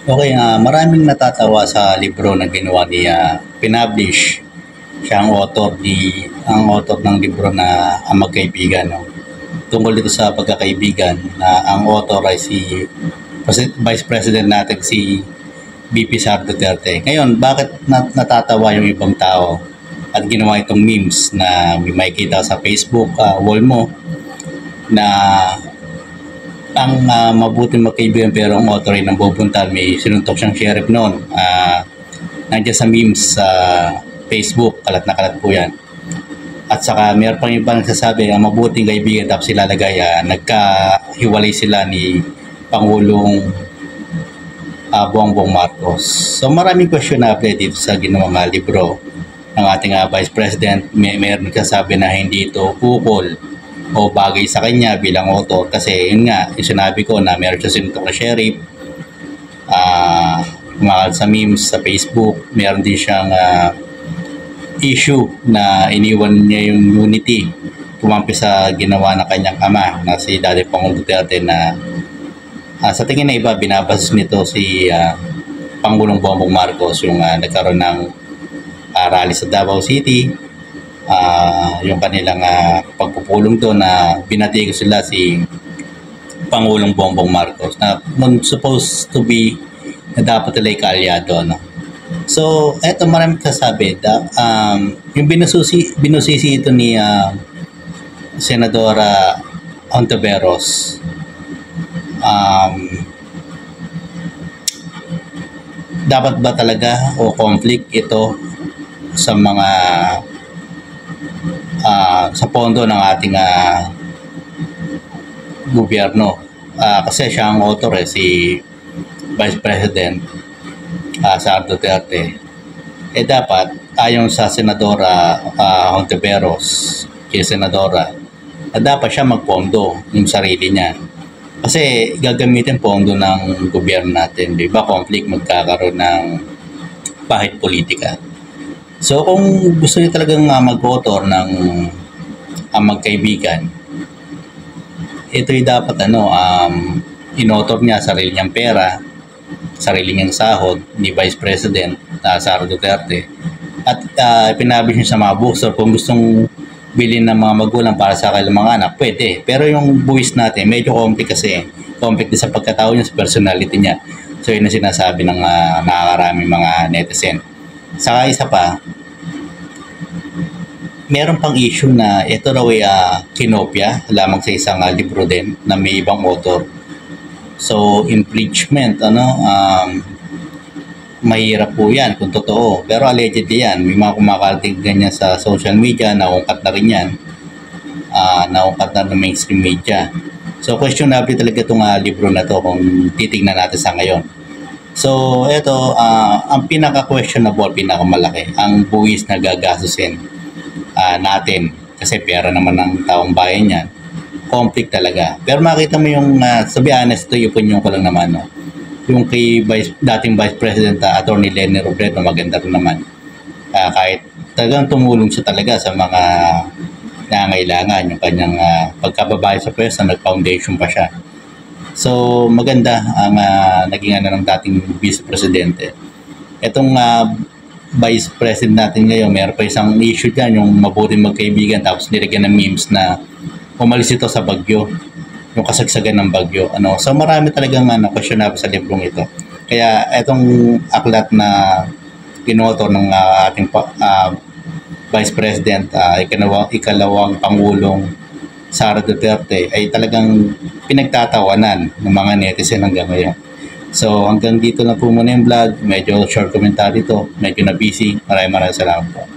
Okay, maraming natatawa sa libro na ginawa ni pinablish. Siya ang author ng libro na Ang Magkaibigan. No? Tungkol dito sa pagkakaibigan na ang author ay si Vice President natin si BP Sara Duterte. Ngayon, bakit natatawa yung ibang tao at ginawa itong memes na may makikita sa Facebook wall mo na ang mabuting magkaibigan pero ang author ay nambubuntal, may sinuntok siyang sheriff noon. Nandiyan sa memes sa Facebook, kalat na kalat po yan. At saka meron pang iba nagsasabi ang mabuting kaibigan tapos ilalagay nagkahiwalay sila ni Pangulong Bongbong Marcos. So maraming questionable dito sa ginawang libro ng ating Vice President. Meron nagsasabi na hindi ito ukol o bagay sa kanya bilang author kasi yun nga, yung sinabi ko na meron siya sinuntok na sheriff, kumakal sa memes sa Facebook, meron din siyang issue na iniwan niya yung unity, kumampi sa ginawa ng kanyang ama na si Daddy Pangulong Duterte na sa tingin na iba, binabas nito si Pangulong Bongbong Marcos yung nagkaroon ng rally sa Davao City, yung kanilang pagpupulong doon na binati ko sila si Pangulong Bongbong Marcos na supposed to be na dapat nila ikaalyado. No? So, eto maraming kasabi. Yung binusisi ito ni Senadora Ontiveros. Dapat ba talaga o conflict ito sa mga sa pondo ng ating gobyerno? Kasi siya ang author si Vice President Sara Duterte. Dapat ayon sa Senadora Ontiveros, kay Senadora, dapat siya magpondo yung sarili niya. Kasi gagamitin pondo ng gobyerno natin, di ba? Conflict, magkakaroon ng pahit politika. So kung gusto niyo talagang mag-author ng magkaibigan, ito'y dapat in-author niya sarili niyang pera, sarili niyang sahod ni Vice President Sara Duterte at pinabish niya sa mga bookstore kung gustong bilhin ng mga magulang para sa kanilang mga anak, pwede. Pero yung buwis natin, medyo complex kasi. Complex din sa pagkatao niya, sa personality niya. So yun ang sinasabi ng nakakaraming mga netizen. Saka isa pa, meron pang issue na ito raw ay kinopya lamang sa isang libro din na may ibang author. So impeachment, mahirap po yan kung totoo. Pero allegedly yan, may mga kumakalating ganyan sa social media, naungkat na rin yan. Naungkat na ng mainstream media. So questionable talaga itong libro na to kung titignan natin sa ngayon. So ito, ang pinaka-questionable, pinakamalaki, ang buwis na gagastusin natin. Kasi pera naman ng taong bayan yan. Conflict talaga. Pero makita mo yung, to be honest, ito yung ko lang naman, no? Yung kay dating Vice President Attorney Leni Robredo, maganda rin naman. Kahit talagang tumulong siya talaga sa mga nangangailangan, yung kanyang pagkababae sa pwesto, nag-foundation pa siya. So maganda ang naging ng dating Vice Presidente. Itong Vice President natin ngayon, meron pa isang issue dyan, yung mabuting magkaibigan, tapos nilagyan ng memes na umalis ito sa bagyo, yung kasagsagan ng bagyo. So marami talagang questionable sa librong ito. Kaya itong aklat na ginoto ng ating Vice President, ikalawang Pangulong Sara Duterte, ay talagang pinagtatawanan ng mga netizen hanggang ngayon. So hanggang dito na po muna yung vlog. Medyo short commentary to, medyo na busy. Maraming salamat po.